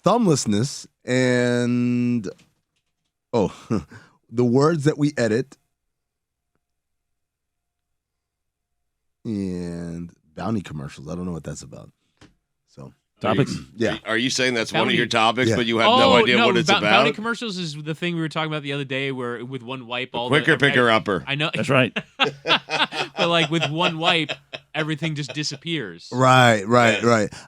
thumblessness and the words that we edit and bounty commercials. I don't know what that's about. So topics. Yeah. Are you saying that's one of Bounty. your topics, Yeah. but you have no idea what it's about? Bounty commercials is the thing we were talking about the other day, where with one wipe, all Quicker, the picker, upper. I know That's right. but like with one wipe, everything just disappears. Right.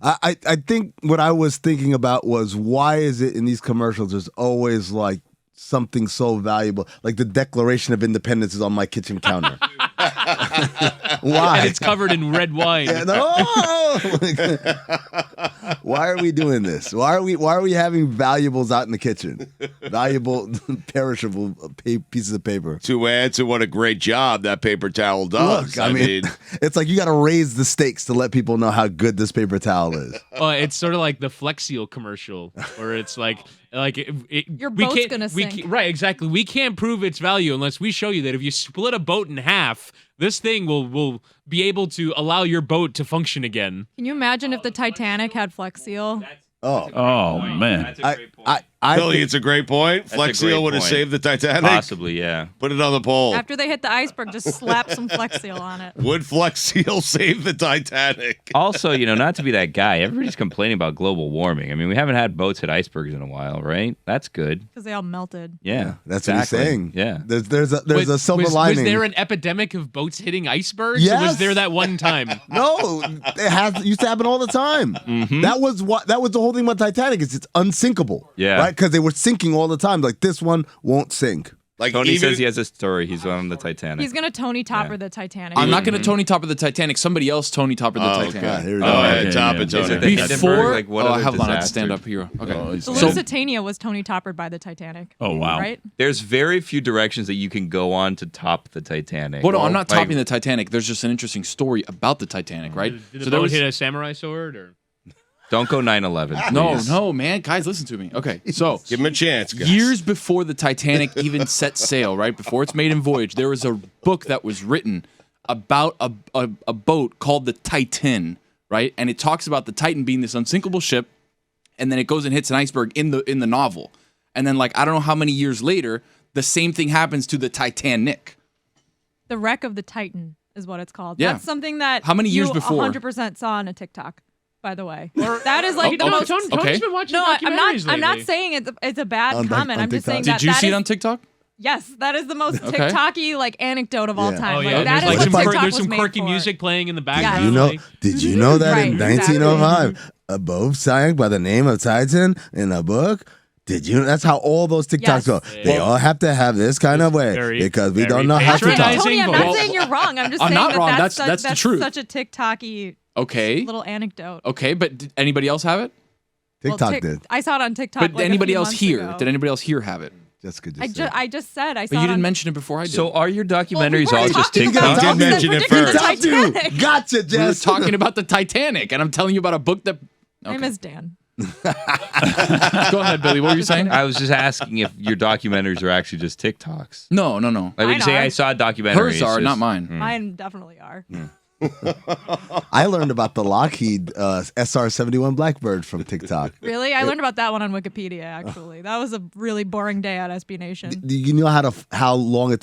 I think what I was thinking about was, why is it in these commercials there's always like something so valuable, like the Declaration of Independence is on my kitchen counter. Why? And it's covered in red wine. Yeah, why are we doing this? Why are we having valuables out in the kitchen? Valuable, perishable pieces of paper. To add to what a great job that paper towel does. Look, I mean, it's like you got to raise the stakes to let people know how good this paper towel is. It's sort of like the Flex Seal commercial, where it's like your boat's gonna sink. Right, exactly. We can't prove its value unless we show you that if you split a boat in half, this thing will be able to allow your boat to function again. Can you imagine if the Titanic had Flex Seal? Oh man. That's a great point. Billy, it's a great point. That's Flex a great Seal would have point. saved the Titanic. Possibly, yeah. Put it on the poll. After they hit the iceberg, just slap some Flex Seal on it. Would Flex Seal save the Titanic? Also, not to be that guy, everybody's complaining about global warming. I mean, we haven't had boats hit icebergs in a while, right? That's good. Because they all melted. Yeah, That's exactly. what he's saying. Yeah. There's a silver lining. Was there an epidemic of boats hitting icebergs? Yes. Or was there that one time? No, it used to happen all the time. That was the whole thing about Titanic, is it's unsinkable. Yeah. Right? Because they were sinking all the time. Like, this one won't sink. Like Tony even- says he has a story. He's on the Titanic. He's going to Tony Topper the Titanic. I'm not going to Tony Topper the Titanic. Somebody else Tony Topper the Titanic. God, here we Oh, go. yeah, Okay, top yeah. it, Tony. Is it the Hindenburg? Before, Like, what I other have a disaster? stand-up hero. Okay. Oh, he's- The So- Lusitania was Tony Toppered by the Titanic. Oh wow. Right? There's very few directions that you can go on to top the Titanic. Well, no, I'm not Like, topping the Titanic. There's just an interesting story about the Titanic, right? Did the boat hit a samurai sword? Or? Don't go 9/11. No, man. Guys, listen to me. Okay, so Give him a chance, guys. years before the Titanic even set sail, right? Before its maiden voyage, there was a book that was written about a boat called the Titan, right? And it talks about the Titan being this unsinkable ship, and then it goes and hits an iceberg in the novel. And then, like, I don't know how many years later, the same thing happens to the Titanic. The Wreck of the Titan is what it's called. Yeah. That's something that How many years you before? 100% saw on a TikTok, by the way. That is like the okay. most... Tony's Okay. been watching No, documentaries I'm not lately. saying it's a bad On comment. I'm just TikTok? saying Did that you that see it is- on TikTok? Yes, that is the most Okay. TikTok-y like anecdote of all Yeah. time. Oh, Like, yeah. that There's is like what some, TikTok there's was some made quirky for. music playing in the Did background. you know? like- Did you know that in Right, exactly. 1905, a boat sank by the name of Titan in a book? Did you? That's how all those TikToks Yes. go. They all have to have this kind of way very- because we very don't know how to patronizing. talk. Tony, I'm Well, not saying you're wrong. I'm just I'm saying not that wrong. that's That's the truth. such a TikTok-y Okay. little anecdote. Okay, but did anybody else have it? Well, TikTok did. I saw it on TikTok. But like, a anybody few else months here? ago. Did anybody else here have it? Jessica just I said. just said I saw But you it didn't on... mention it before I did. So are your documentaries Well, all we were just talking TikTok? about Did Dolphins mention and it predicting first. the Got you. Titanic. Gotcha, we were Jess. talking about the Titanic, and I'm telling you about a book that... My name is Dan. Go ahead, Billy. What were you saying? I was just asking if your documentaries are actually just TikToks. No. Like when Mine you say are. I saw a documentary. Hers it's are, just- not mine. Mine definitely are. I learned about the Lockheed SR-71 Blackbird from TikTok. Really? I learned about that one on Wikipedia, actually. That was a really boring day at SB Nation. Do you know how long it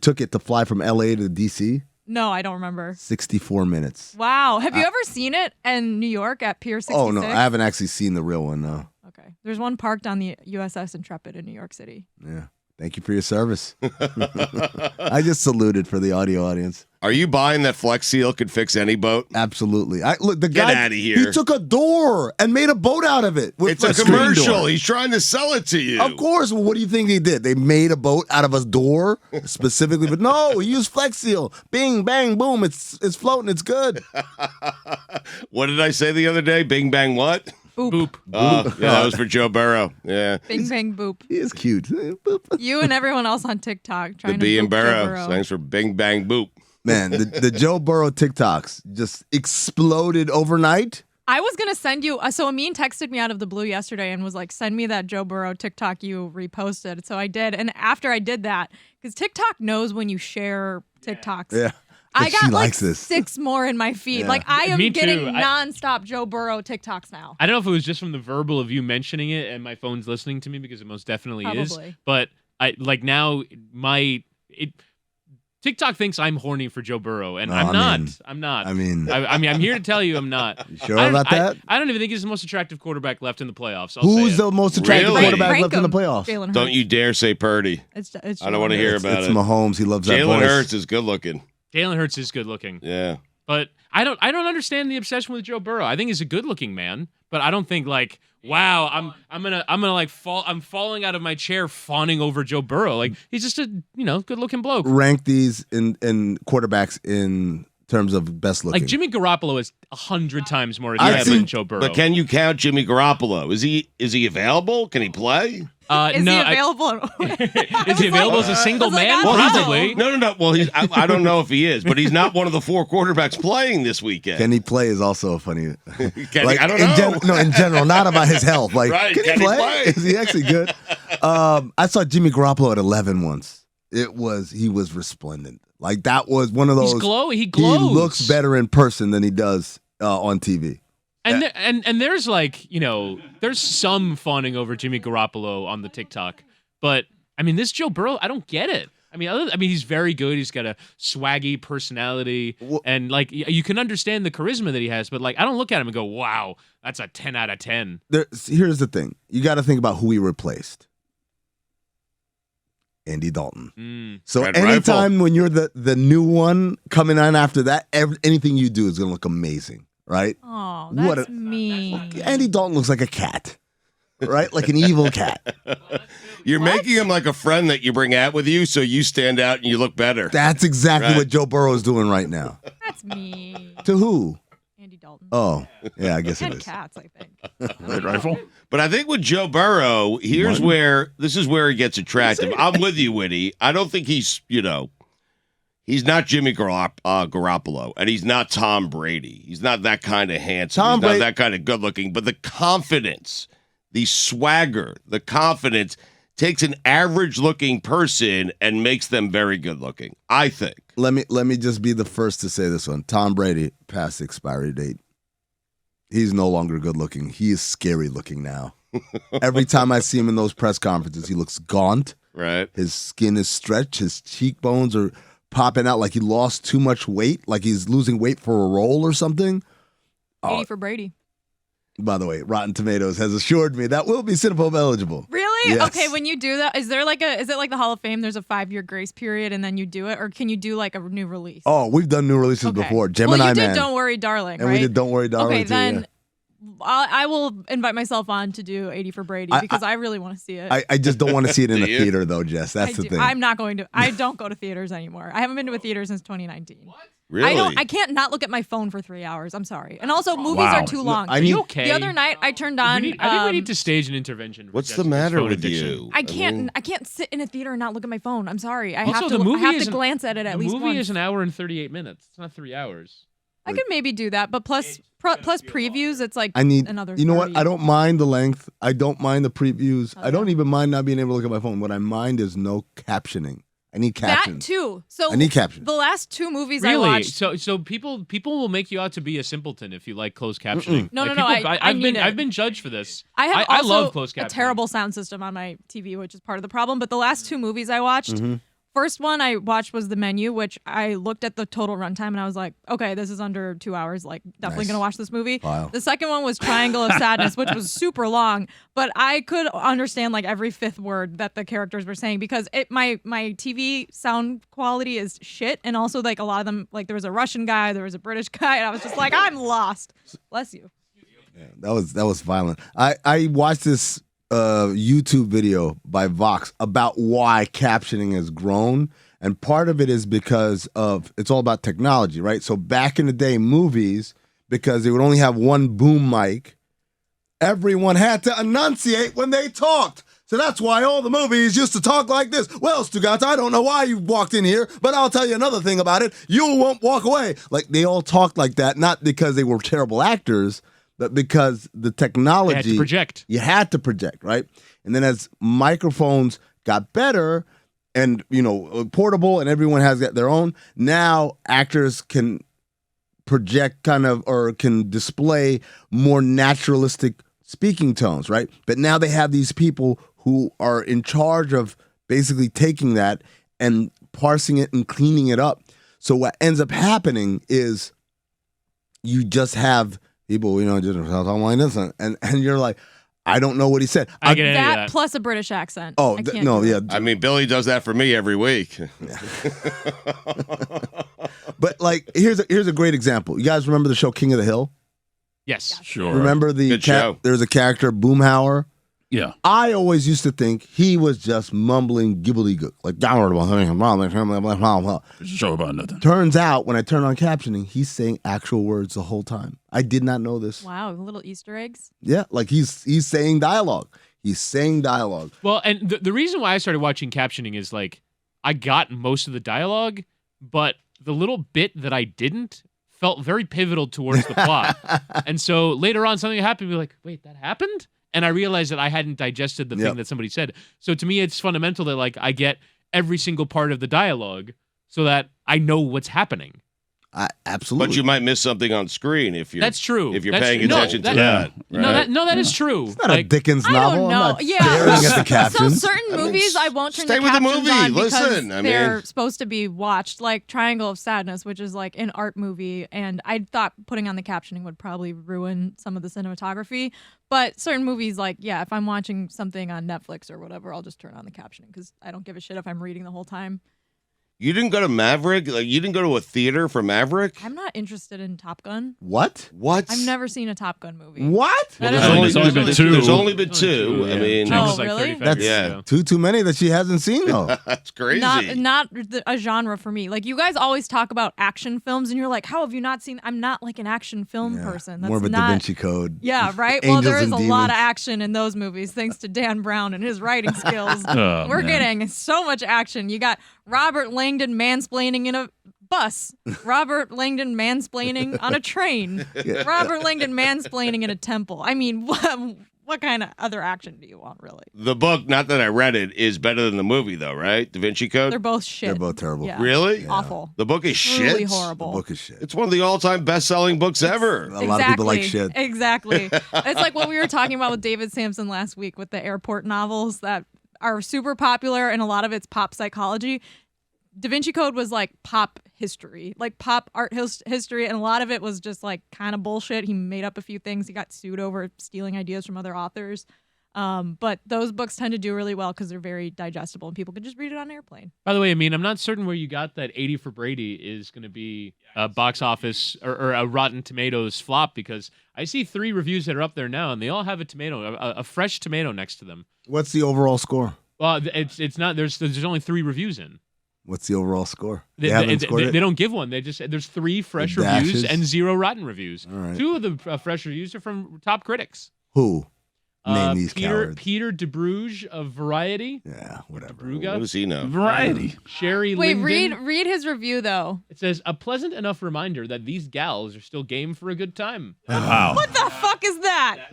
took it to fly from LA to DC? No, I don't remember. 64 minutes. Wow. Have you ever seen it in New York at Pier 66? Oh no, I haven't actually seen the real one. No. Okay. There's one parked on the USS Intrepid in New York City. Yeah. Thank you for your service. I just saluted for the audio audience. Are you buying that Flex Seal could fix any boat? Absolutely. Look, the Get guy. outta here. He took a door and made a boat out of it. With It's a screen commercial. door. He's trying to sell it to you. Of course. Well, what do you think they did? They made a boat out of a door specifically, but no, he used Flex Seal. Bing, bang, boom. It's floating. It's good. What did I say the other day? Bing, bang, what? Boop. Oh, yeah, that was for Joe Burrow. Yeah. Bing, bang, boop. He is cute. You and everyone else on TikTok The trying B to and boop Joe Burrow. Burrow. Thanks for bing, bang, boop. Man, the Joe Burrow TikToks just exploded overnight. I was going to send you... so Amin texted me out of the blue yesterday and was like, send me that Joe Burrow TikTok you reposted. So I did. And after I did that, because TikTok knows when you share TikToks. Yeah. I But she got like likes this. 6 more in my feed. Yeah. Like I am Me too. getting nonstop Joe Burrow TikToks now. I don't know if it was just from the verbal of you mentioning it and my phone's listening to me because it most definitely is. Probably. But I like now TikTok thinks I'm horny for Joe Burrow, and No, I'm I not. mean- I'm not. I mean, I'm here to tell you I'm not. you sure about that? I don't even think he's the most attractive quarterback left in the playoffs. I'll Who's say it. the most attractive Really? quarterback Rank left in the him, playoffs? Jalen Hurts. Don't you dare say Purdy. It's I don't want to hear It's about it. Mahomes. He loves that Jalen voice. Hurts is good looking. Jalen Hurts is good looking, Yeah. but I don't understand the obsession with Joe Burrow. I think he's a good looking man, but I don't think like wow, I'm gonna like fall. I'm falling out of my chair fawning over Joe Burrow. Like he's just a good looking bloke. Rank these in quarterbacks in terms of best looking. Like Jimmy Garoppolo is 100 times more I've attractive seen- than Joe Burrow. But can you count Jimmy Garoppolo? Is he available? Can he play? Is no, he available? is he available as a single I was like, man? I don't know. Probably. No. Well, I don't know if he is, but he's not one of the 4 quarterbacks playing this weekend. Can he play is also a funny. Can he? I don't know. No, in general, not about his health. Like, Right, can can he he play? play? Is he actually good? I saw Jimmy Garoppolo at 11 once. He was resplendent. Like that was one of those. He's glowy. He He glows. looks better in person than he does on TV. And and there's like there's some fawning over Jimmy Garoppolo on the TikTok, but I mean this Joe Burrow, I don't get it. I mean, he's very good. He's got a swaggy personality, and like you can understand the charisma that he has. But like, I don't look at him and go, "Wow, that's a 10 out of 10." Here's the thing: you got to think about who he replaced. Andy Dalton. So Red anytime when you're the new one coming on after that, anything you do is going to look amazing, right? Oh, What that's a- mean. Andy Dalton looks like a cat, right? Like an evil cat. You're making him like a friend that you bring out with you, so you stand out and you look better. That's exactly Right. what Joe Burrow is doing right now. That's mean. To who? Andy Dalton. Oh, yeah, I guess it And is. cats, I think. Red rifle. But I think with Joe Burrow, this is where he gets attractive. I'm with you, Whitty. I don't think he's not Jimmy Garoppolo, and he's not Tom Brady. He's not that kind of handsome. He's not that kind of good looking. But the confidence, the swagger, the confidence takes an average looking person and makes them very good looking, I think. Let me just be the first to say this one. Tom Brady past the expiry date. He's no longer good looking. He is scary looking now. Every time I see him in those press conferences, he looks gaunt. Right. His skin is stretched. His cheekbones are popping out like he lost too much weight, like he's losing weight for a role or something. 80 for Brady. By the way, Rotten Tomatoes has assured me that will be Cinephobe eligible. Really? Yes. Okay, when you do that, is it like the Hall of Fame? There's a 5-year grace period and then you do it, or can you do like a new release? Oh, we've done new releases Okay. before. Gemini well, you did Man. Don't Worry, Darling, and right? we did Don't Worry, Darling. Okay, too, then yeah. I will invite myself on to do 80 for Brady because I really want to see it. I just don't want to see it in a Do you? theater though, Jess. That's I the do. thing. I'm not going to. I don't go to theaters anymore. I haven't been to a theater since 2019. What? Really? I can't not look at my phone for 3 hours. I'm sorry. And also, movies Wow. are too long. I Are need- you okay? The other night, I turned on. I think we need to stage an intervention. for What's the Jessica's matter phone with addiction. you? I can't. mean, I can't sit in a theater and not look at my phone. I'm sorry. I Also, have to. the movie I have is to an- glance at it at least The movie once. is an hour and 38 minutes. It's not 3 hours. I could maybe do that, but plus previews, it's like I need another. You know what? 30. I don't mind the length. I don't mind the previews. I don't even mind not being able to look at my phone. What I mind is no captioning. I need captions. That too. So I need captions. The last 2 movies I Really? watched. So people will make you out to be a simpleton if you like closed captioning. No, Like, no, people- I I've need been it. I've been judged for this. I have I also love closed captioning. a terrible sound system on my TV, which is part of the problem. But the last 2 movies I watched, Mm-hmm. first one I watched was The Menu, which I looked at the total runtime and I was like, okay, this is under 2 hours. Like, definitely Nice. gonna watch this movie. Wow. The second one was Triangle of Sadness, which was super long, but I could understand like every 5th word that the characters were saying because my TV sound quality is shit, and also like a lot of them, like there was a Russian guy, there was a British guy, and I was just like, I'm lost. Bless you. That was violent. I watched this YouTube video by Vox about why captioning has grown, and part of it is because of it's all about technology, right? So back in the day, movies, because they would only have one boom mic, everyone had to enunciate when they talked. So that's why all the movies used to talk like this. Well, Stugotz, I don't know why you walked in here, but I'll tell you another thing about it. You won't walk away. Like, they all talked like that, not because they were terrible actors, but because the technology. They had to project. You had to project, right? And then as microphones got better, and portable, and everyone has got their own. Now actors can project or can display more naturalistic speaking tones, right? But now they have these people who are in charge of basically taking that and parsing it and cleaning it up. So what ends up happening is you just have people, just talking like this, and you're like, I don't know what he said. I get that plus a British accent. Oh, no, yeah. I mean, Billy does that for me every week. But like, here's a great example. You guys remember the show King of the Hill? Yes. Sure. Remember Good show. There's a character, Boomhauer. Yeah. I always used to think he was just mumbling gibbledygook, like It's a show about nothing. Turns out, when I turn on captioning, he's saying actual words the whole time. I did not know this. Wow, little Easter eggs. Yeah, like he's saying dialogue. He's saying dialogue. Well, and the reason why I started watching captioning is like I got most of the dialogue, but the little bit that I didn't felt very pivotal towards the plot. And so later on, something happened. We're like, wait, that happened? And I realized that I hadn't digested the thing that somebody said. So to me, it's fundamental that like I get every single part of the dialogue so that I know what's happening. Absolutely. But you might miss something on screen if you're. That's true. If you're That's paying true. attention to Yeah. that. Right? No, that is true. It's not a Dickens I novel. don't know. I'm not Yeah. staring at the captions. So certain movies I won't turn stay the with the captions movie. on because Listen, I they're mean- supposed to be watched, like Triangle of Sadness, which is like an art movie, and I thought putting on the captioning would probably ruin some of the cinematography. But certain movies, like, yeah, if I'm watching something on Netflix or whatever, I'll just turn on the captioning because I don't give a shit if I'm reading the whole time. You didn't go to Maverick? Like, you didn't go to a theater for Maverick? I'm not interested in Top Gun. What? What? I've never seen a Top Gun movie. What? That Well, is- there's only been two. There's only been two. I mean, James Oh, was like really? 35 That's years Yeah. ago. too many that she hasn't seen though. that's crazy. Not a genre for me. Like, you guys always talk about action films, and you're like, how have you not seen? I'm not like an action film person. That's More of a not, Da Vinci Code. Yeah, right. Well, there is Angels a and lot of Demons. action in those movies, thanks to Dan Brown and his writing skills. Oh, We're man. getting so much action. You got Robert Langdon mansplaining in a bus. Robert Langdon mansplaining on a train. Robert Langdon mansplaining in a temple. I mean, what kind of other action do you want, really? The book, not that I read it, is better than the movie, though, right? Da Vinci Code? They're both shit. They're both terrible. Yeah. Really? Awful. The book is Truly shit? horrible. The book is shit. It's one of the all-time best-selling books ever. A lot of people like shit. Exactly. It's like what we were talking about with David Sampson last week with the airport novels that are super popular, and a lot of it's pop psychology. Da Vinci Code was like pop history, like pop art history, and a lot of it was just like kind of bullshit. He made up a few things. He got sued over stealing ideas from other authors. But those books tend to do really well because they're very digestible and people can just read it on an airplane. By the way, I mean, I'm not certain where you got that 80 for Brady is going to be a box office or a Rotten Tomatoes flop, because I see 3 reviews that are up there now and they all have a tomato, a fresh tomato next to them. What's the overall score? Well, it's not, there's only 3 reviews in. What's the overall score? They don't give one. They just, there's 3 fresh The reviews dashes? and 0 rotten reviews. All right. 2 of the fresh reviews are from top critics. Who? Name these Peter cowards. Peter DeBruge of Variety. Yeah, whatever. Bruga. What does he know? Variety. Sherry Wait, Linden. read his review though. It says, a pleasant enough reminder that these gals are still game for a good time. Wow. What the fuck is that?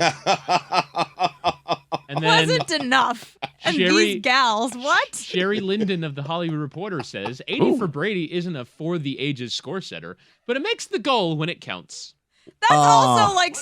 And then Pleasant enough. And Sherry- these gals, what? Sherry Linden of the Hollywood Reporter says, 80 for Brady isn't a for the ages score setter, but it makes the goal when it counts. That's also like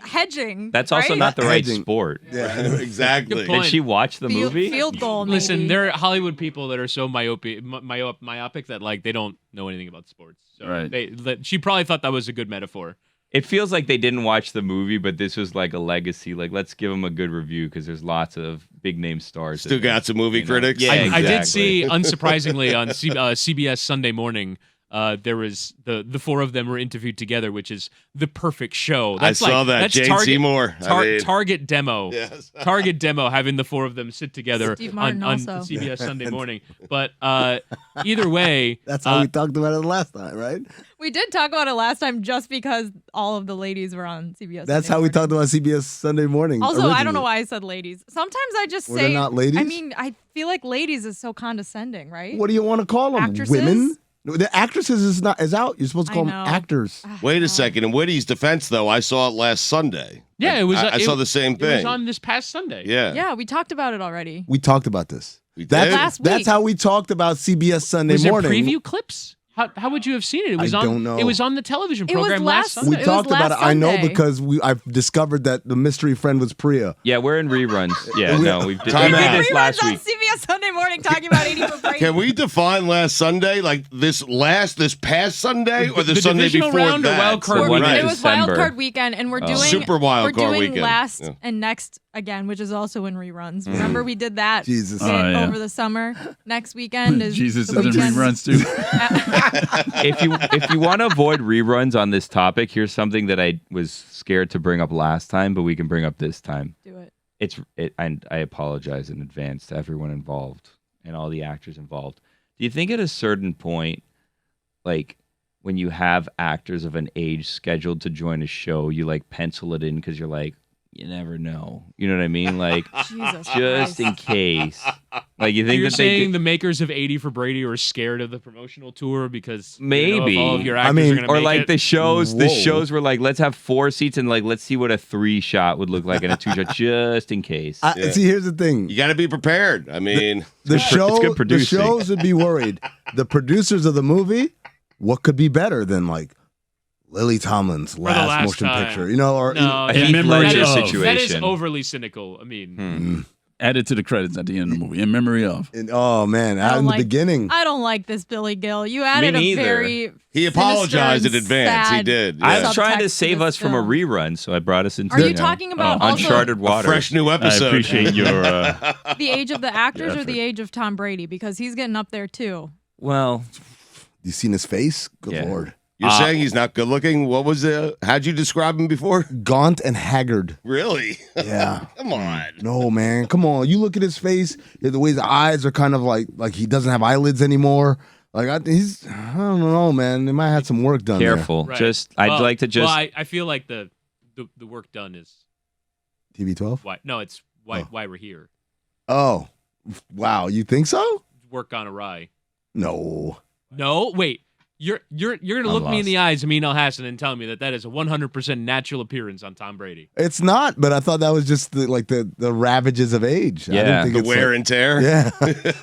hedging. That's also right? not the right Hedging. sport. Yeah, exactly. Good point. Did she watch the movie? Field goal. Maybe. Listen, there are Hollywood people that are so myopic that like they don't know anything about sports. So Right. she probably thought that was a good metaphor. It feels like they didn't watch the movie, but this was like a legacy. Like, let's give them a good review because there's lots of big name stars. Still got some movie critics. Yeah, I did exactly. see, unsurprisingly, on CBS Sunday Morning, there was the 4 of them were interviewed together, which is the perfect show. I saw that. That's Jane Seymour. I mean- Target demo. Yes. Target demo, having the 4 of them sit together Steve on Martin also. CBS Sunday Morning. But either way, That's how we talked about it last time, right? We did talk about it last time just because all of the ladies were on CBS. That's Sunday how we Morning. talked about CBS Sunday Morning. Also, I don't originally. know why I said ladies. Sometimes I just Were say they not ladies? I mean, I feel like ladies is so condescending, right? What do you want to call them? Actresses? Women? The actresses is out. You're supposed to call I them know. actors. Wait a second. In Whitty's defense, though, I saw it last Sunday. yeah, it was. I saw the same It was thing. on this past Sunday. Yeah. Yeah, we talked about it already. We talked about this. We did. Last week. That's how we talked about CBS Sunday Was there morning. preview clips? How would you have seen it? It was I on. don't know. It was on the television It was program last last We Sunday. It was talked about it. last I know Sunday. because I've discovered that the mystery friend was Priya. Yeah, we're in reruns. Yeah, no, we did Time out. this last on week. CBS Sunday morning talking about 80 for Brady. Can we define last Sunday, like this past Sunday, or the Sunday divisional before round or that? wild card The one in It was wild December. card weekend, and we're doing Super wild we're card doing weekend. last Yeah. and next again, which is also in reruns. Remember we did that Jesus. bit Oh, yeah. over the summer. Next weekend is Jesus the is in weekend. reruns too. If you want to avoid reruns on this topic, here's something that I was scared to bring up last time, but we can bring up this time. Do it. And I apologize in advance to everyone involved and all the actors involved. Do you think at a certain point, like when you have actors of an age scheduled to join a show, you like pencil it in because you're like, you never know. You know what I mean? Like Jesus just Christ. in case. Like you think You're that they saying could- the makers of 80 for Brady are scared of the promotional tour because Maybe. all of your actors I mean, are going to or make like it? the shows Whoa. were like, let's have 4 seats and like let's see what a 3 shot would look like and a 2 shot just in case. Yeah. See, here's the thing. You got to be prepared. I mean, The it's good the producing. shows would be worried. The producers of the movie, what could be better than like Lily Tomlin's last, last motion time. picture? You know, or No, A In Heath memory Ledger of. situation. that is overly cynical. I mean, Mm. Added to the credits at the end of the movie. In memory of. oh man, out don't in the like- beginning. I don't like this Billy Gill. You added a neither. very he apologized in sinister and advance. He sad did. I Yeah. was trying to subtext save this us from a film. rerun, so I brought us into Are you you know, talking about also uncharted A waters. fresh new I episode. appreciate your. the age of the actors or effort. the age of Tom Brady? Because he's getting up there too. Well, You seen his face? Good Yeah. lord, You're saying he's not good looking? What was how'd you describe him before? gaunt and haggard. Really? Yeah. Come on. No man, come on. You look at his face. The way his eyes are kind of like he doesn't have eyelids anymore. Like I don't know, man. They might have some work done. careful. right. Just I'd Well- like to just Well, I feel like the work done is there. TV12. why. No, it's why we're here. Oh, wow. You think so? Work gone awry. No. No, wait. You're gonna I'm look me in lost. the eyes, Amin Hassan, and tell me that is a 100% natural appearance on Tom Brady. It's not, but I thought that was just the ravages of age. I Yeah. didn't think The it's wear and tear? yeah.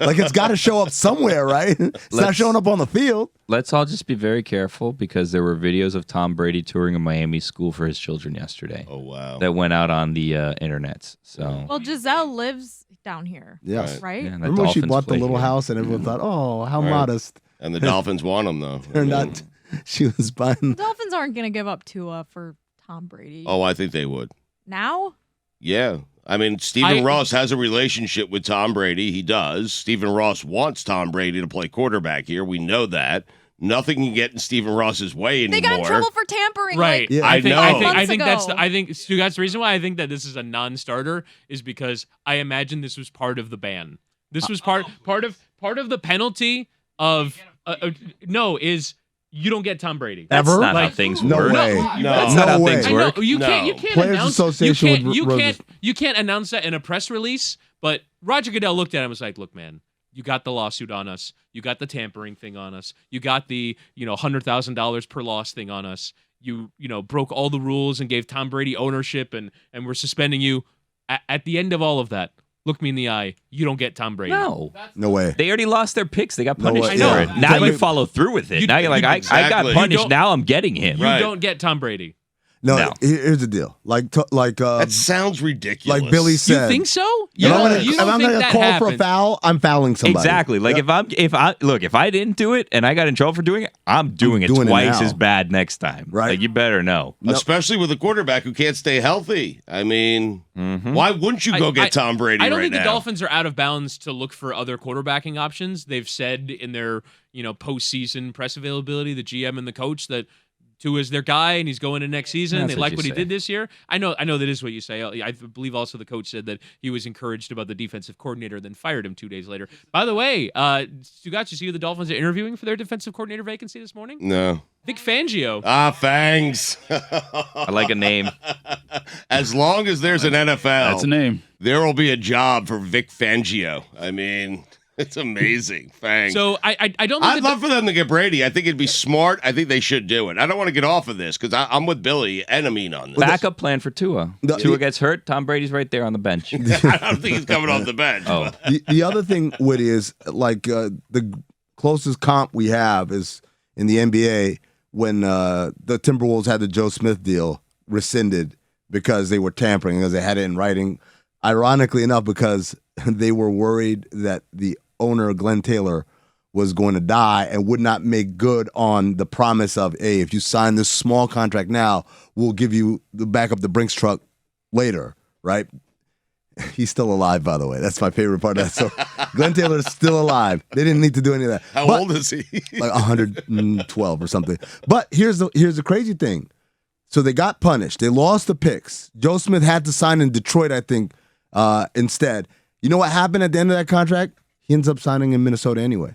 Like it's got to show up somewhere, right? It's not Let's- showing up on the field. let's all just be very careful because there were videos of Tom Brady touring a Miami school for his children yesterday Oh, wow. that went out on the internets. So Well, Giselle lives down here, Yes. right? yeah, the Remember when she Dolphins bought the play little here. house and everyone thought, oh, how Right. modest. And the Dolphins want him, though. They're not. She was buying. The Dolphins aren't going to give up Tua for Tom Brady. Oh, I think they would. Now? Yeah. I mean, Stephen Ross has a relationship with Tom Brady. He does. Stephen Ross wants Tom Brady to play quarterback here. We know that. Nothing can get in Stephen Ross's way anymore. They got in trouble for tampering. Right. Yeah. I think I know. I think that's Months I think Stu, that's the reason why I think that this is a non-starter is because I imagine this was part of the ban. This was part of the penalty of no is you don't get Tom Brady. That's Ever? not how Like, things No work. way. No. That's not how No things way. I know work. you No. can't Players announce Association you can't, with you Roses. can't you can't announce that in a press release. But Roger Goodell looked at him and was like, "Look, man, you got the lawsuit on us. You got the tampering thing on us. You got the $100,000 per loss thing on us. You broke all the rules and gave Tom Brady ownership and we're suspending you. At the end of all of that, look me in the eye. You don't get Tom Brady. No. No way. They already lost their picks. They got No punished way. for Yeah. it. Now Yeah. you follow through with it. You- Now you're like, you- I got Exactly. You punished. don't- Now I'm getting him. You Right. don't get Tom Brady. No, No. here's the deal. That sounds ridiculous. like Billy said. You think so? If You I'm don't, gonna, you if don't I'm think gonna that call for a happens? foul, I'm fouling somebody. Exactly. Like if I didn't do it and I got in trouble for doing it, I'm doing it doing it twice now. as bad next time. Right. Like you better know. Especially with a quarterback who can't stay healthy. I mean, why wouldn't you go get Tom Brady I don't right think now? the Dolphins are out of bounds to look for other quarterbacking options. They've said in their postseason press availability, the GM and the coach, that Tua is their guy and he's going in next season. That's They what like you what he say. did this year. I know that is what you say. I believe also the coach said that he was encouraged about the defensive coordinator, then fired him 2 days later. By the way, Stugotz, you see who the Dolphins are interviewing for their defensive coordinator vacancy this morning? No. Vic Fangio. Fangs. I like a name. As long as there's an NFL, That's a name. there will be a job for Vic Fangio. I mean, It's amazing. Fang. So I don't think I'd love for them to get Brady. I think it'd be smart. I think they should do it. I don't want to get off of this because I'm with Billy and Amin on this. Backup plan for Tua. Tua gets hurt, Tom Brady's right there on the bench. I don't think he's coming off the bench. Oh. The other thing, Woody, is like the closest comp we have is in the NBA when the Timberwolves had the Joe Smith deal rescinded because they were tampering, because they had it in writing. Ironically enough, because they were worried that the owner, Glenn Taylor, was going to die and would not make good on the promise of, hey, if you sign this small contract now, we'll give you the back of the Brinks truck later, right? He's still alive, by the way. That's my favorite part of that. So Glenn Taylor is still alive. They didn't need to do any of that. How old is he? Like 112 or something. But here's the crazy thing. So they got punished. They lost the picks. Joe Smith had to sign in Detroit, I think, instead. You know what happened at the end of that contract? He ends up signing in Minnesota anyway.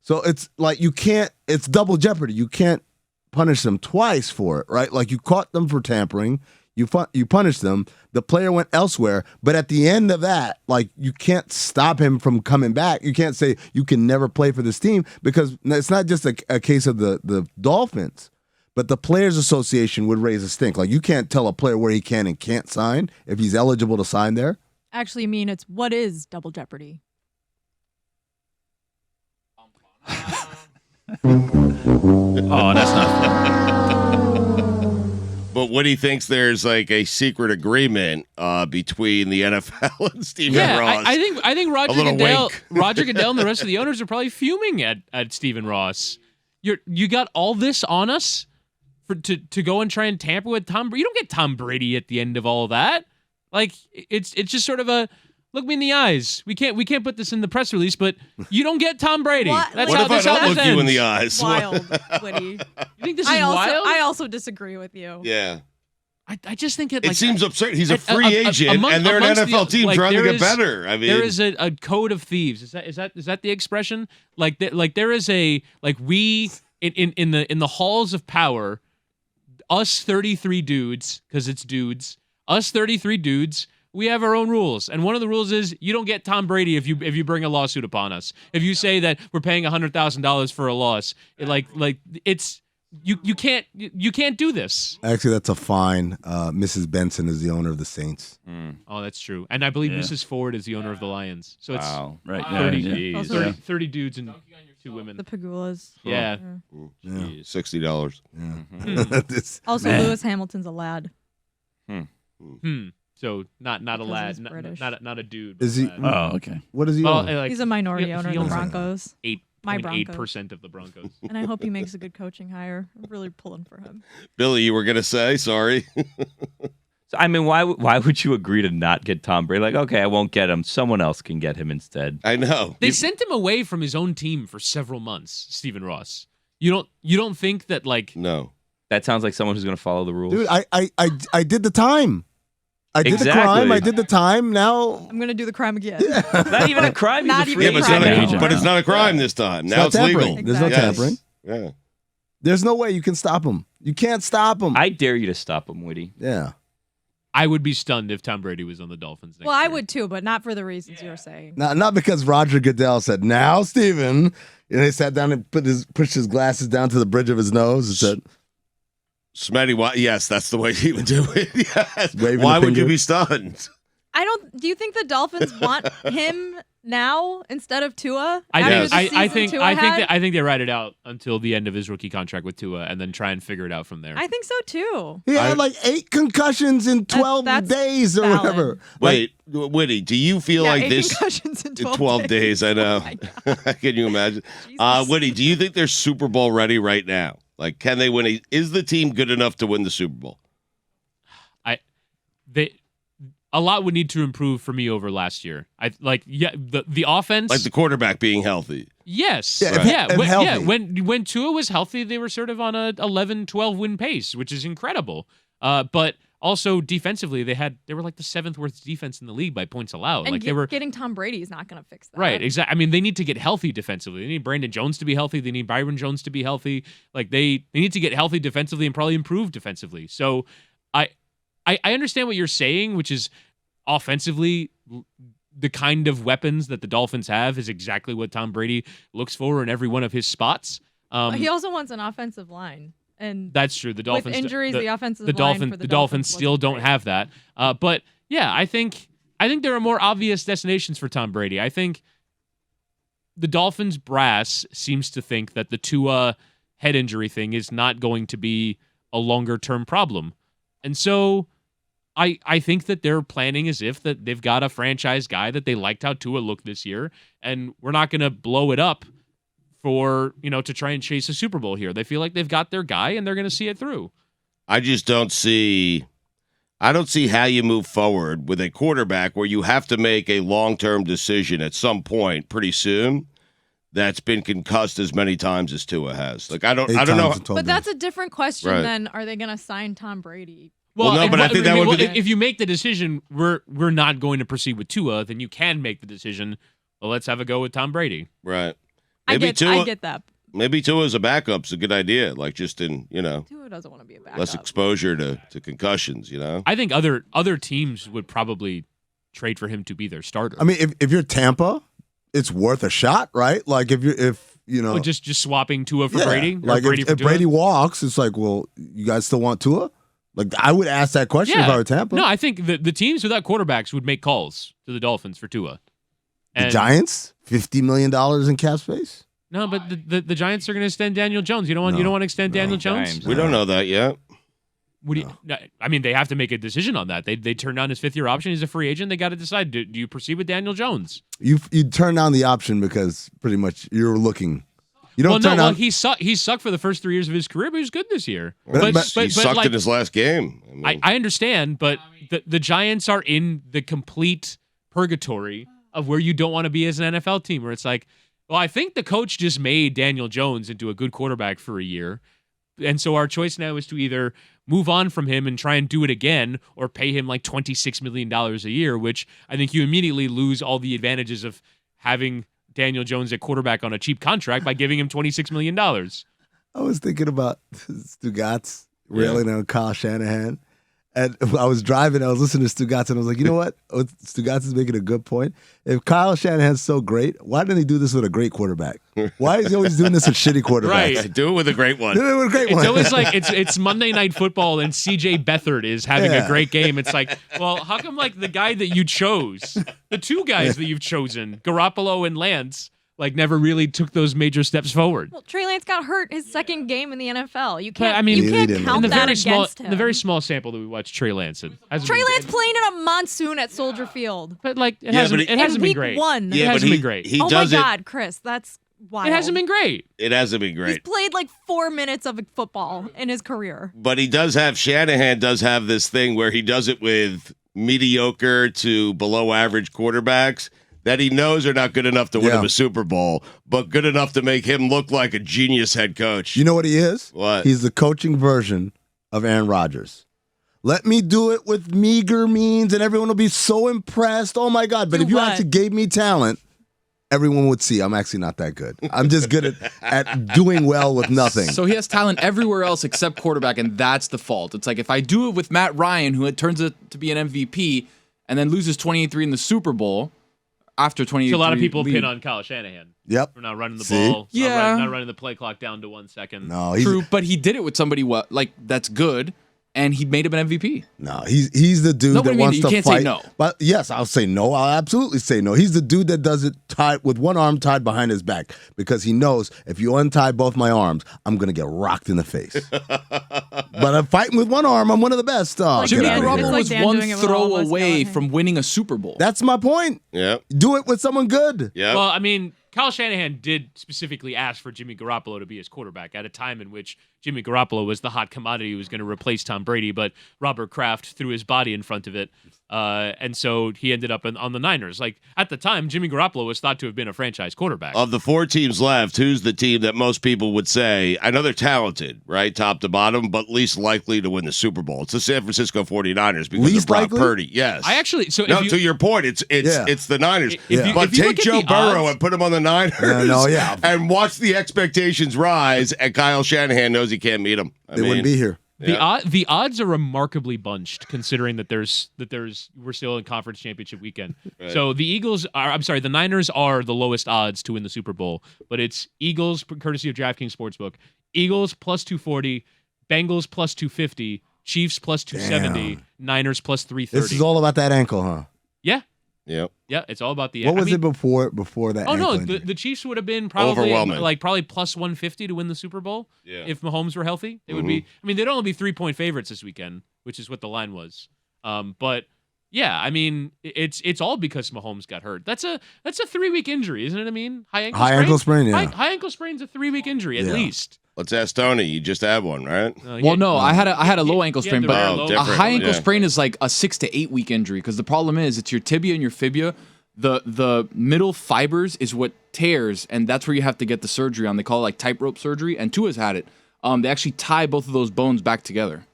So it's like it's double jeopardy. You can't punish them twice for it, right? Like you caught them for tampering. You punished them. The player went elsewhere. But at the end of that, like you can't stop him from coming back. You can't say you can never play for this team because it's not just a case of the Dolphins. But the Players Association would raise a stink. Like you can't tell a player where he can and can't sign if he's eligible to sign there. Actually, it's what is double jeopardy? Oh, that's not fun. But Woody thinks there's like a secret agreement between the NFL and Stephen Ross. I think Roger little Goodell, wink. Roger Goodell, and the rest of the owners are probably fuming at Stephen Ross. You got all this on us to go and try and tamper with Tom Brady. You don't get Tom Brady at the end of all of that. Like it's just sort of a look me in the eyes. We can't put this in the press release, but you don't get Tom Brady. What? That's What how if I this don't look ends. you in the eyes? Wild, Woody. You think this is wild? I also disagree with you. Yeah. I just think that It like, seems absurd. He's a free agent, and they're an NFL team trying to get better. I mean, there is a code of thieves. Is that the expression? Like there is a we in the halls of power. Us 33 dudes, because it's dudes. Us 33 dudes. We have our own rules, and one of the rules is you don't get Tom Brady if you bring a lawsuit upon us. If you say that we're paying $100,000 for a loss, it's. You can't do this. Actually, that's a fine. Mrs. Benson is the owner of the Saints. Oh, that's true. And I believe Mrs. Ford is the owner of the Lions. So it's Right. 30, Yeah. 30 dudes and 2 women. The Pagulas. Yeah. $60. This- Also, Man. Lewis Hamilton's a lad. So not a Because lad, he's British. not a dude. Is he? Oh, okay. What is he? Well, own? like He's a minority he owner of the owns Broncos. My 8.8% of the Broncos. And I hope he makes a good coaching hire. I'm really pulling for him. Billy, you were going to say? Sorry. So, I mean, why would you agree to not get Tom Brady? Like, okay, I won't get him. Someone else can get him instead. I know. They sent him away from his own team for several months, Stephen Ross. You don't think that like No. That sounds like someone who's going to follow the rules. Dude, I did the time. I did the Exactly. crime. I did the time. Now I'm gonna do the crime again. Not even a crime. He's Not a even free Yeah, a but it's, crime not anymore. but it's not a crime this time. Now not it's tampering. legal. There's no Exactly. tampering. Yeah. There's no way you can stop him. You can't stop him. I dare you to stop him, Woody. Yeah. I would be stunned if Tom Brady was on the Dolphins next Well, I year. would too, but not for the reasons you're saying. Not because Roger Goodell said, "Now, Steven," and he sat down and pushed his glasses down to the bridge of his nose and said, Smetty, why? Yes, that's the way he would do it. Yes. Waving Why the would you finger. be stunned? Do you think the Dolphins want him now instead of Tua? I After Yes. the think season Tua had? I think they ride it out until the end of his rookie contract with Tua, and then try and figure it out from there. I think so too. he had like 8 concussions in 12 that's days or valid. whatever. Wait, Whitty, do you feel Yeah, like 8 this concussions in 12, 12 days? I know. Oh my Can you imagine? Jesus. Whitty, do you think they're Super Bowl ready right now? Like, can they win? Is the team good enough to win the Super Bowl? A lot would need to improve for me over last year. The offense. Like the quarterback being healthy. Yes. Yeah, if healthy. When Tua was healthy, they were sort of on a 11-12 win pace, which is incredible. But also defensively, they were like the 7th worst defense in the league by points allowed. And like they were getting Tom Brady is not going to fix that. right. Exactly. I mean, they need to get healthy defensively. They need Brandon Jones to be healthy. They need Byron Jones to be healthy. Like they need to get healthy defensively and probably improve defensively. So I understand what you're saying, which is offensively the kind of weapons that the Dolphins have is exactly what Tom Brady looks for in every one of his spots. He also wants an offensive line, and that's true. The Dolphins with injuries, the offensive the line Dolphins for the Dolphins wasn't still don't great. have that. But yeah, I think there are more obvious destinations for Tom Brady. I think the Dolphins brass seems to think that the Tua head injury thing is not going to be a longer term problem, and so I think that they're planning as if that they've got a franchise guy that they liked how Tua looked this year, and we're not going to blow it up for, to try and chase a Super Bowl here. They feel like they've got their guy and they're going to see it through. I don't see how you move forward with a quarterback where you have to make a long-term decision at some point pretty soon that's been concussed as many times as Tua has. Like I don't know. But that's a different question Right. than are they going to sign Tom Brady? Well, no, but I think that would be if you make the decision we're not going to proceed with Tua, then you can make the decision, well, let's have a go with Tom Brady. Right. I Maybe get that. Maybe Tua as a backup's a good idea. Like just in, Tua doesn't want to be a backup. less exposure to concussions, I think other teams would probably trade for him to be their starter. I mean, if you're Tampa, it's worth a shot, right? Like if Well, just swapping Tua for yeah, Brady. Or like Brady if for Tua? Brady walks, it's like, well, you guys still want Tua? Like I would ask that question if I were Tampa. No, I think the teams without quarterbacks would make calls to the Dolphins for Tua. The Giants, $50 million in cap space. No, but the Giants are going to extend Daniel Jones. You don't want to extend Daniel Jones? Giants. We don't know that yet. What do you, I mean, they have to make a decision on that. They turned down his 5th-year option. He's a free agent. They got to decide, do you proceed with Daniel Jones? You turn down the option because pretty much you're looking. You don't turn down. He sucked for the first 3 years of his career, but he was good this year. But He sucked in his last game. I understand, but the Giants are in the complete purgatory of where you don't want to be as an NFL team, where it's like, well, I think the coach just made Daniel Jones into a good quarterback for a year. And so our choice now is to either move on from him and try and do it again or pay him like $26 million a year, which I think you immediately lose all the advantages of having Daniel Jones at quarterback on a cheap contract by giving him $26 million. I was thinking about Stugotz railing on Kyle Shanahan. And I was driving, I was listening to Stugotz, and I was like, you know what? Stugotz is making a good point. If Kyle Shanahan's so great, why didn't he do this with a great quarterback? Why is he always doing this with shitty quarterbacks? Right. Do it with a great one. Do it with a great one. It's always like it's Monday Night Football and CJ Beathard is having a great game. It's like, well, how come like the guy that you chose, the 2 guys that you've chosen, Garoppolo and Lance, like never really took those major steps forward? Well, Trey Lance got hurt his second game in the NFL. You But, can't. I mean, you can't in count in the that very against small, him. the very small sample that we watched Trey Lance in. Trey Lance playing in a monsoon at Soldier Field. But like it Yeah, hasn't but it hasn't in been week great. 1. It Yeah, but hasn't been great. He Oh my does God, Chris, that's wild. It hasn't been great. It hasn't been He's great. played like 4 minutes of football in his career. But Shanahan does have this thing where he does it with mediocre to below average quarterbacks that he knows are not good enough to win him a Super Bowl, but good enough to make him look like a genius head coach. You know what he is? What? He's the coaching version of Aaron Rodgers. Let me do it with meager means, and everyone will be so impressed. Oh, my God. But Do if you what? actually gave me talent, everyone would see I'm actually not that good. I'm just good at doing well with nothing. So he has talent everywhere else except quarterback, and that's the fault. It's like if I do it with Matt Ryan, who turns out to be an MVP, and then loses 28-3 in the Super Bowl after 28-3. So a lot of people lead. pin on Kyle Shanahan Yep. for not running the See? ball, Yeah. not running the play clock down to 1 second. No, he's True, but he did it with somebody that's good, and he made him an MVP. No, he's the dude No, what that do you mean? wants You to can't say fight. no. But yes, I'll say no. I'll absolutely say no. He's the dude that does it tied with one arm tied behind his back because he knows if you untie both my arms, I'm gonna get rocked in the face. But I'm fighting with one arm. I'm one of the best. Oh, Like get Jimmy outta Dan- here. Garoppolo like was Dan one doing it with all throw of us away yelling. from winning a Super Bowl. That's my point. Yep. Do it with someone good. Yep. Well, I mean, Kyle Shanahan did specifically ask for Jimmy Garoppolo to be his quarterback at a time in which Jimmy Garoppolo was the hot commodity who was going to replace Tom Brady, but Robert Kraft threw his body in front of it, and so he ended up on the Niners. Like, at the time, Jimmy Garoppolo was thought to have been a franchise quarterback. Of the 4 teams left, who's the team that most people would say, I know they're talented, right, top to bottom, but least likely to win the Super Bowl? It's the San Francisco 49ers because Least of Brock likely? Purdy. Yes. I actually, so No, if you, to your point, it's the Niners. If you- But if you take look at Joe the Burrow odds- and put him on the Niners yeah. and watch the expectations rise, and Kyle Shanahan knows he can't meet him. They wouldn't be here. The odds are remarkably bunched considering that we're still in conference championship weekend. Right. So the Niners are the lowest odds to win the Super Bowl, but it's Eagles courtesy of DraftKings Sportsbook. Eagles plus 240, Bengals plus 250, Chiefs plus 270, Niners plus 330. This is all about that ankle, huh? Yeah. Yep. Yeah, it's all about the What was it before that Oh ankle no, injury? the Chiefs would have been probably Overwhelming. probably plus 150 to win the Super Bowl. Yeah. If Mahomes were healthy. They would be they'd only be 3-point favorites this weekend, which is what the line was. But yeah, I mean, it's all because Mahomes got hurt. That's a 3-week injury, isn't it? I mean, high ankle sprain. Yeah. High ankle sprain's a 3-week injury at Yeah. least. Let's ask Tony. You just had one, right? Well, no, I had a low ankle sprain, but Oh, a different. high ankle Yeah. sprain is like a 6 to 8 week injury because the problem is it's your tibia and your fibula. The middle fibers is what tears, and that's where you have to get the surgery on. They call it like tightrope surgery, and Tua's had it. They actually tie both of those bones back together.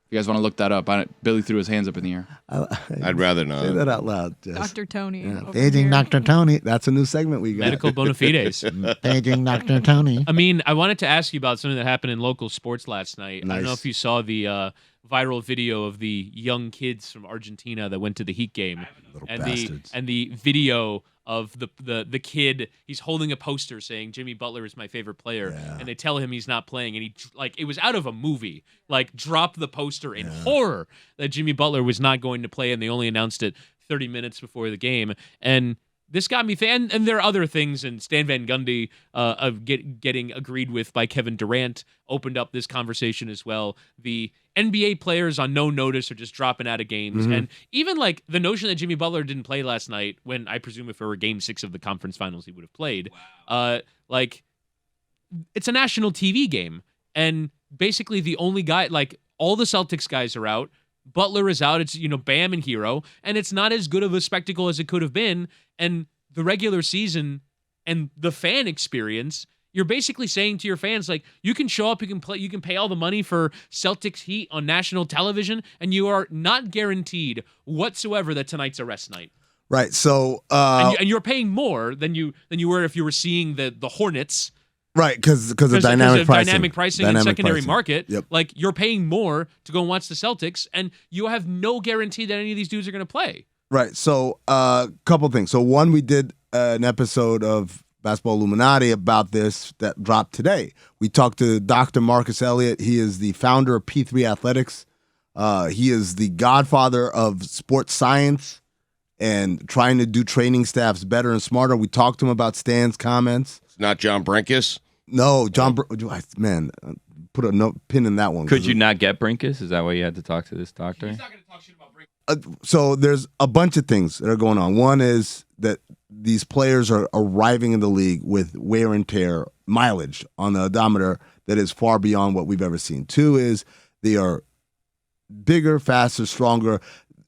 If you guys want to look that up, Billy threw his hands up in the air. I'd rather not. Say that out loud. Jess. Dr. Tony. Yeah. over Paging here. Dr. Tony. That's a new segment we got. Medical bona fides. Paging Dr. Tony. I mean, I wanted to ask you about something that happened in local sports last night. I don't know Nice. if you saw the viral video of the young kids from Argentina that went to the Heat game, and bastards. the video of the kid. He's holding a poster saying Jimmy Butler is my favorite player, and they tell him he's not playing, and he it was out of a movie. Like dropped the poster in horror that Jimmy Butler was not going to play, and they only announced it 30 minutes before the game. And this got me and there are other things, and Stan Van Gundy getting agreed with by Kevin Durant opened up this conversation as well. The NBA players on no notice are just dropping out of games, and even like the notion that Jimmy Butler didn't play last night, when I presume if it were Game 6 of the conference finals he would have played. Like it's a national TV game, and basically the only guy, like all the Celtics guys are out. Butler is out. It's, Bam and Hero, and it's not as good of a spectacle as it could have been. And the regular season and the fan experience, you're basically saying to your fans, like, you can show up, you can play, you can pay all the money for Celtics Heat on national television, and you are not guaranteed whatsoever that tonight's a rest night. Right. So, And you're paying more than you were if you were seeing the Hornets. right, because of Because dynamic of pricing. dynamic pricing and Dynamic secondary pricing. market, Yep. like you're paying more to go and watch the Celtics, and you have no guarantee that any of these dudes are going to play. Right. So, couple things. So, one, we did an episode of Basketball Illuminati about this that dropped today. We talked to Dr. Marcus Elliott. He is the founder of P3 Athletics. He is the godfather of sports science and trying to do training staffs better and smarter. We talked to him about Stan's comments. It's not John Brinkus. No, John, man, put a pin in that one. Could you not get Brinkus? Is that why you had to talk to this doctor? So there's a bunch of things that are going on. One is that these players are arriving in the league with wear and tear mileage on the odometer that is far beyond what we've ever seen. Two is they are bigger, faster, stronger.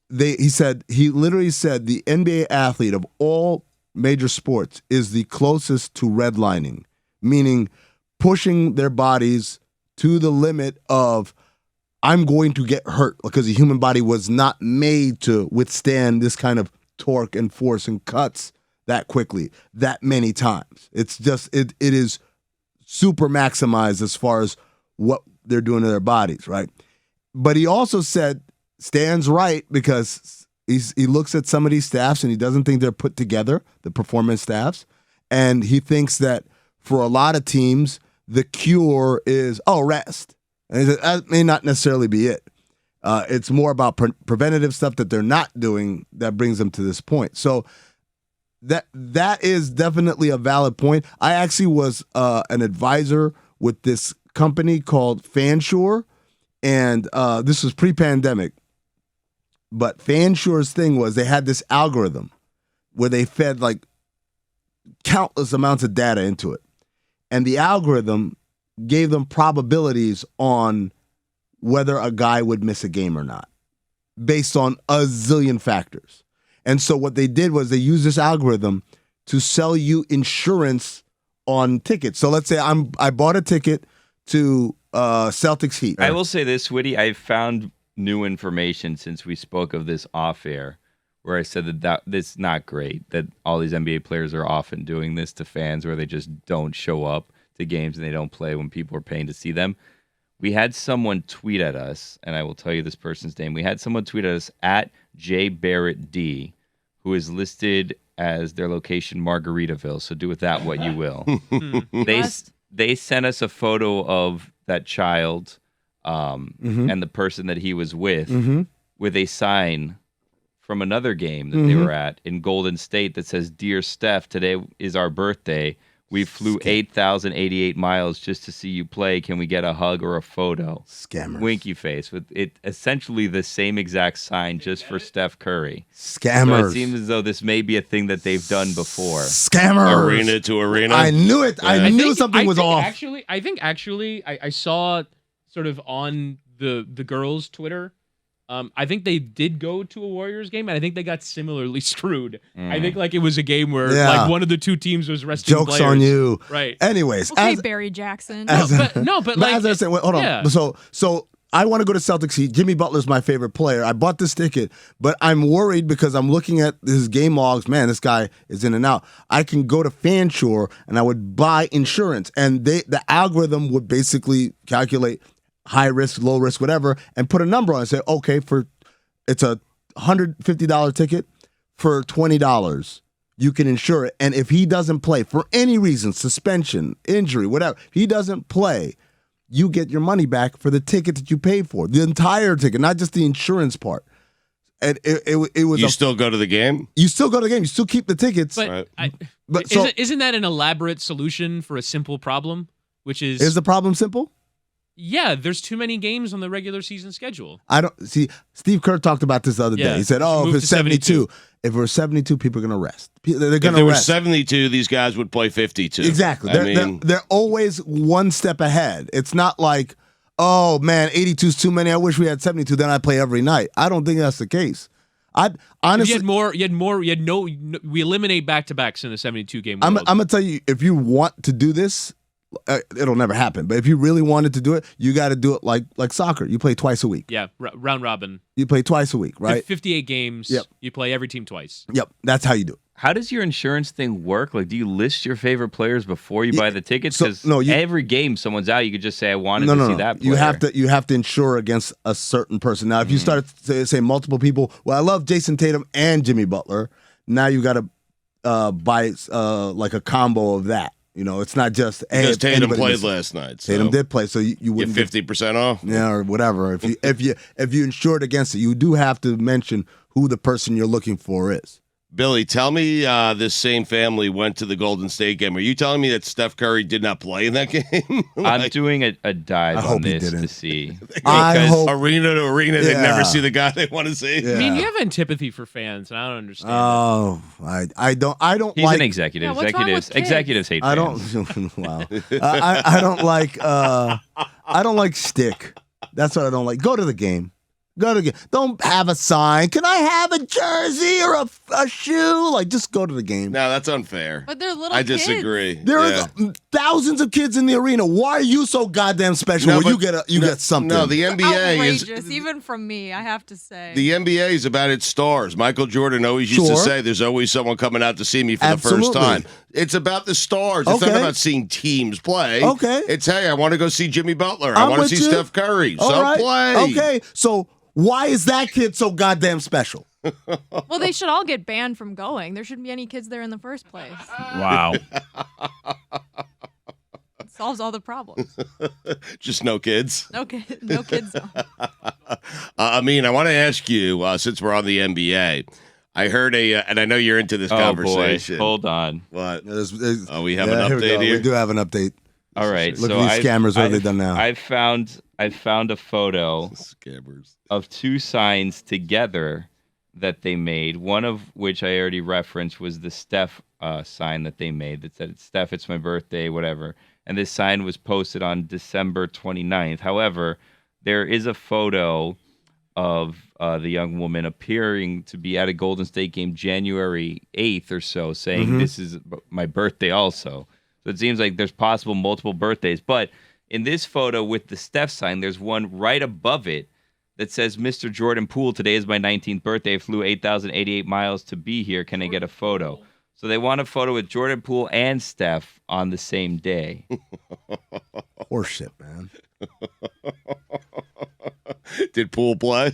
He literally said the NBA athlete of all major sports is the closest to redlining, meaning pushing their bodies to the limit of, I'm going to get hurt, because the human body was not made to withstand this kind of torque and force and cuts that quickly, that many times. It's just, it is super maximized as far as what they're doing to their bodies, right? But he also said, Stan's right, because he looks at some of these staffs and he doesn't think they're put together, the performance staffs, and he thinks that for a lot of teams, the cure is, rest. And that may not necessarily be it. It's more about preventative stuff that they're not doing that brings them to this point. So that is definitely a valid point. I actually was an advisor with this company called Fansure, and this was pre-pandemic. But Fansure's thing was they had this algorithm where they fed like countless amounts of data into it. And the algorithm gave them probabilities on whether a guy would miss a game or not, based on a zillion factors. And so what they did was they used this algorithm to sell you insurance on tickets. So let's say I bought a ticket to Celtics Heat. I will say this, Whitty, I've found new information since we spoke of this off air, where I said that this is not great, that all these NBA players are often doing this to fans where they just don't show up to games and they don't play when people are paying to see them. we had someone tweet at us, and I will tell you this person's name. We had someone tweet at us at JBarrettD, who is listed as their location Margaritaville. So do with that what you will. They sent us a photo of that child and the person that he was with a sign from another game that they were at in Golden State that says, "Dear Steph, today is our birthday. We flew 8,088 miles just to see you play. Can we get a hug or a photo?" Scammers. Winky face with it, essentially the same exact sign just for Steph Curry. Scammers. So it seems as though this may be a thing that they've done before. Scammers. Arena to arena. I knew it. I knew something was off. I think I saw sort of on the girls' Twitter. I think they did go to a Warriors game, and I think they got similarly screwed. I think like it was a game where like one of the two teams was resting Jokes players. on you. Right. Anyways. Okay, Barry Jackson. But like as I said, wait, hold on. So I want to go to Celtics seat. Jimmy Butler's my favorite player. I bought this ticket, but I'm worried because I'm looking at his game logs. Man, this guy is in and out. I can go to Fanshore and I would buy insurance, and the algorithm would basically calculate high risk, low risk, whatever, and put a number on it and say, okay, it's a $150 ticket for $20. You can insure it. And if he doesn't play for any reason, suspension, injury, whatever, he doesn't play, you get your money back for the ticket that you paid for, the entire ticket, not just the insurance part. And it was. You still go to the game? You still go to the game. You still keep the tickets. But, But isn't that an elaborate solution for a simple problem? Which is the problem simple? Yeah, there's too many games on the regular season schedule. I don't see. Steve Kerr talked about this the other day. He said, "Oh, if it's 72, if we're 72, people are going to rest. They're going to rest. If there were 72, these guys would play 52. Exactly. They're always one step ahead. It's not like, oh man, 82 is too many. I wish we had 72. Then I play every night. I don't think that's the case. I honestly, we eliminate back-to-backs in a 72 game I'm world. going to tell you, if you want to do this, it'll never happen. But if you really wanted to do it, you got to do it like soccer. You play twice a week. Yeah, round robin. You play twice a week, right? 58 games. Yep. You play every team twice. Yep. That's how you do it. How does your insurance thing work? Like, do you list your favorite players before you buy the tickets? So- Because no, you- every game someone's out, you could just say, I wanted No. to see that player. You have to insure against a certain person. Now, if you start to say multiple people, well, I love Jason Tatum and Jimmy Butler. Now you got to buy like a combo of that. You know, it's not just Because Tatum anybody played misses. last night. So Tatum did play, so you get wouldn't 50% off. Yeah, or whatever. If you insured against it, you do have to mention who the person you're looking for is. Billy, tell me this same family went to the Golden State game. Are you telling me that Steph Curry did not play in that game? I'm doing a dive I on hope he this to didn't. see. I Because hope. Arena to arena, they Yeah. never see the guy they want to see. Yeah. I mean, you have antipathy for fans, and I don't understand. Oh, I don't He's like. an executive. Yeah, what's wrong with kids? Executives hate I fans. don't. Wow. I don't like. I don't like stick. That's what I don't like. Go to the game. Go to the game. Don't have a sign. Can I have a jersey or a shoe? Like, just go to the game. No, that's unfair. But they're little I kids. disagree. There are thousands of kids in the arena. Why are you so goddamn special? No, Well, but- you get something. No, the NBA Outrageous, even from me, I have to say. The NBA is about its stars. Michael Jordan always used to Sure. say, "There's always someone coming out to see me for the Absolutely. first time." It's about the stars. It's Okay. not about seeing teams play. Okay. It's, hey, I want to go see Jimmy Butler. I I'm want to with see you. Steph Curry. All So right. play. Okay, so why is that kid so goddamn special? Well, they should all get banned from going. There shouldn't be any kids there in the first place. Wow. It solves all the problems. Just no kids. No kids. Zone. Amin, I want to ask you, since we're on the NBA, I heard and I know you're into this Oh, boy. conversation. Hold on. What? There's- Oh, we have an here we update go. here? We do have an update. All right. Look so at these scammers. What have they done now? I found a photo Scammers. of two signs together that they made. One of which I already referenced was the Steph sign that they made that said, "Steph, it's my birthday," whatever. And this sign was posted on December 29th. However, there is a photo of the young woman appearing to be at a Golden State game January 8th or so, saying, "This is my birthday also." So it seems like there's possible multiple birthdays. But in this photo with the Steph sign, there's one right above it that says, "Mr. Jordan Poole, today is my 19th birthday. I flew 8,088 miles to be here. Can I get a photo?" So they want a photo with Jordan Poole and Steph on the same day. Horseshit, man. Did Poole play?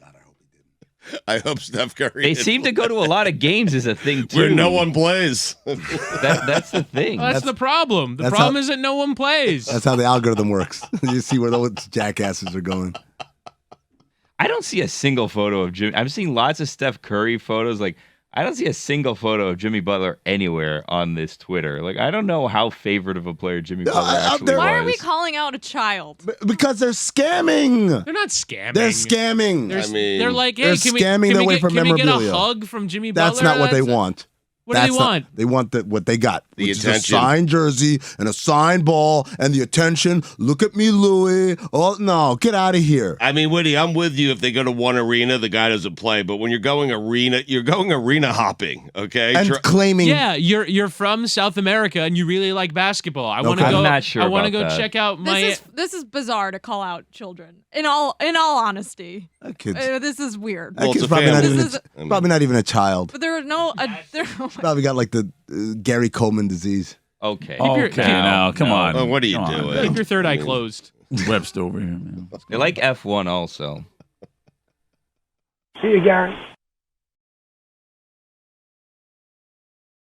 God, I hope he didn't. I hope Steph Curry. They did seem to play. go to a lot of games is a thing too. Where no one plays. That's the thing. Well, that's the problem. The that's problem how- is that no one plays. That's how the algorithm works. You see where those jackasses are going. I don't see a single photo of Jimmy. I'm seeing lots of Steph Curry photos. Like, I don't see a single photo of Jimmy Butler anywhere on this Twitter. Like, I don't know how favorite of a player Jimmy Butler actually was. Why are we calling out a child? Because they're scamming. They're not scamming. They're scamming. They're like, hey, they're can scamming we their way get, from can we get a memorabilia. hug from Jimmy Butler? That's not what they want. What do they want? They want what they got. The which is attention. a signed jersey and a signed ball and the attention. Look at me, Louis. Oh, no, get out of here. I mean, Woody, I'm with you. If they go to one arena, the guy doesn't play. But when you're going arena hopping, okay? And claiming. Yeah, you're from South America and you really like basketball. I want to I'm go. not sure I want to about go that. check out my. This is bizarre to call out children. In all honesty, That kid's, this is weird. that Well, kid's it's a probably, not family. even This is- probably not even a child. But there are no. Probably got like the Gary Coleman disease. Okay. your- Okay, now, come on. Oh, what are you Come on. doing? Keep your third eye closed. Webster over here, man. They like F1 also. See you, Gary.